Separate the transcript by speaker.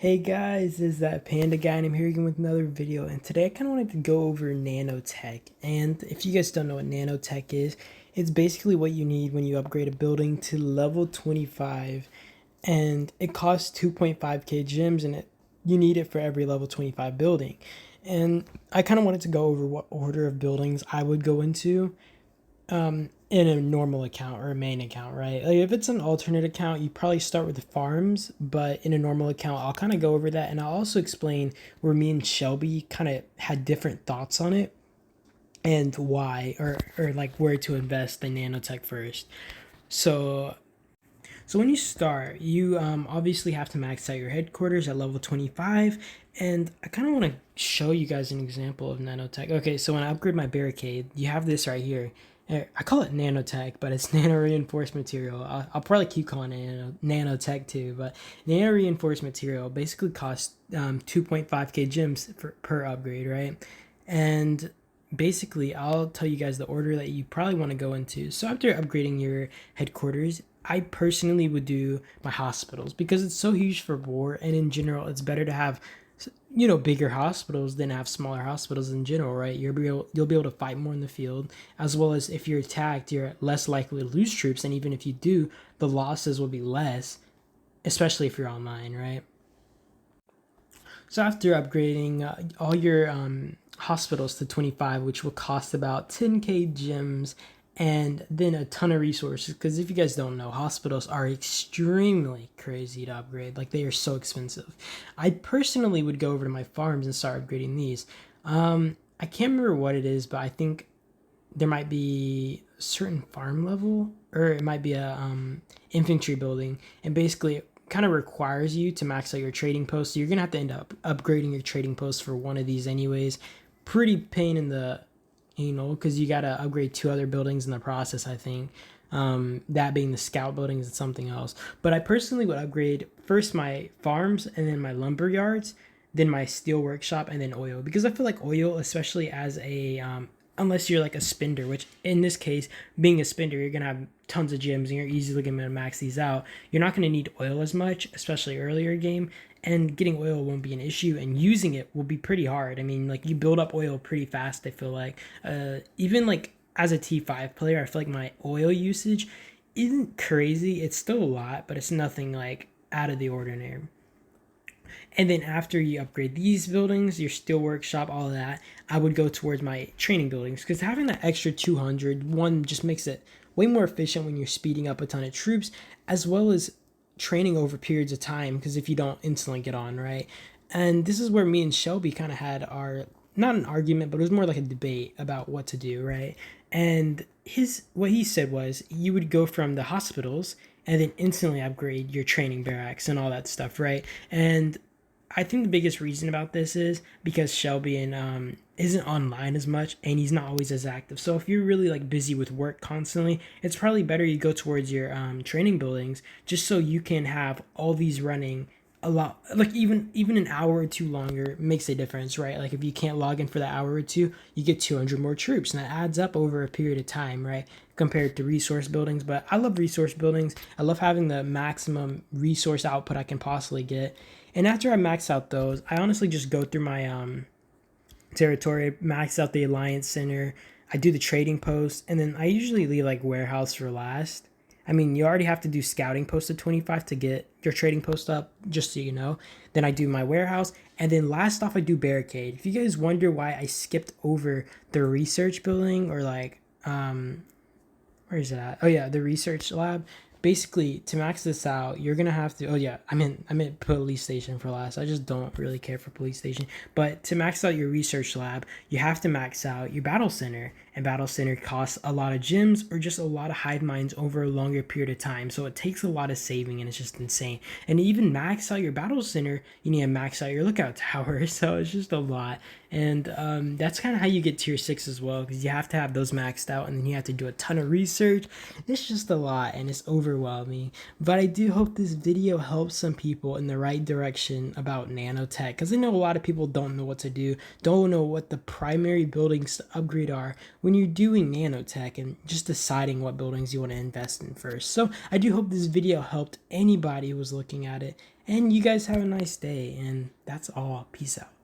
Speaker 1: Hey guys, this is that Panda guy and I'm here again with another video, and today I kind of wanted to go over nanotech. And if you guys don't know what nanotech is, it's basically what you need when you upgrade a building to level 25, and it costs 2.5k gems, and you need it for every level 25 building. And I kind of wanted to go over what order of buildings I would go into in a normal account or a main account, right? Like if it's an alternate account, you probably start with the farms, but in a normal account, I'll kind of go over that, and I'll also explain where me and Shelby kind of had different thoughts on it and why, or like where to invest in nanotech first. So so when you start, you obviously have to max out your headquarters at level 25, and I kind of want to show you guys an example of nanotech. Okay, so when I upgrade my barricade, you have this right here. I call it nanotech, but it's nano reinforced material. I'll probably keep calling it nanotech too, but nano reinforced material basically costs 2.5k gems per upgrade, right? And basically, I'll tell you guys the order that you probably want to go into. So after upgrading your headquarters, I personally would do my hospitals because it's so huge for war, and in general, it's better to have bigger hospitals than have smaller hospitals in general, right? You'll be able to fight more in the field, as well as if you're attacked, you're less likely to lose troops, and even if you do, the losses will be less, especially if you're online, right? So after upgrading all your hospitals to 25, which will cost about 10k gems, and then a ton of resources, because if you guys don't know, hospitals are extremely crazy to upgrade. Like, they are so expensive. I personally would go over to my farms and start upgrading these. I can't remember what it is, but I think there might be a certain farm level, or it might be a infantry building, and basically it kind of requires you to max out your trading post. So you're gonna have to end up upgrading your trading post for one of these anyways. Pretty pain in the because you gotta upgrade two other buildings in the process, I think. That being the scout buildings and something else. But I personally would upgrade first my farms, and then my lumber yards, then my steel workshop, and then oil, because I feel like oil, especially as a unless you're like a spender, which in this case, being a spender, you're gonna have tons of gems and you're easily gonna max these out. You're not gonna need oil as much, especially earlier game, and getting oil won't be an issue, and using it will be pretty hard. I mean, like, you build up oil pretty fast, I feel like. Even like as a T5 player, I feel like my oil usage isn't crazy. It's still a lot, but it's nothing like out of the ordinary. And then after you upgrade these buildings, your steel workshop, all of that, I would go towards my training buildings, because having that extra 200, one, just makes it way more efficient when you're speeding up a ton of troops, as well as training over periods of time, because if you don't instantly get on, right? And this is where me and Shelby kind of had our, not an argument, but it was more like a debate about what to do, right? And what he said was you would go from the hospitals and then instantly upgrade your training barracks and all that stuff, right? And I think the biggest reason about this is because Shelby isn't online as much, and he's not always as active. So if you're really like busy with work constantly, it's probably better you go towards your training buildings, just so you can have all these running a lot. Like, even an hour or two longer makes a difference, right? Like, if you can't log in for that hour or two, you get 200 more troops, and that adds up over a period of time, right? Compared to resource buildings. But I love resource buildings. I love having the maximum resource output I can possibly get. And after I max out those, I honestly just go through my territory, max out the alliance center. I do the trading post, and then I usually leave like warehouse for last. I mean, you already have to do scouting post at 25 to get your trading post up, just so you know. Then I do my warehouse, and then last off I do barricade. If you guys wonder why I skipped over the research building, or like where is it at? Oh yeah, the research lab. Basically, to max this out, you're gonna have to. Oh yeah, I meant police station for last. I just don't really care for police station. But to max out your research lab, you have to max out your battle center, and battle center costs a lot of gems or just a lot of hive minds over a longer period of time. So it takes a lot of saving, and it's just insane. And to even max out your battle center, you need to max out your lookout tower. So it's just a lot. And that's kind of how you get tier 6 as well, because you have to have those maxed out, and then you have to do a ton of research. It's just a lot, and it's overwhelming. But I do hope this video helps some people in the right direction about nanotech, because I know a lot of people don't know what to do, don't know what the primary buildings to upgrade are when you're doing nanotech, and just deciding what buildings you want to invest in first. So I do hope this video helped anybody who was looking at it, And you guys have a nice day, and that's all. Peace out.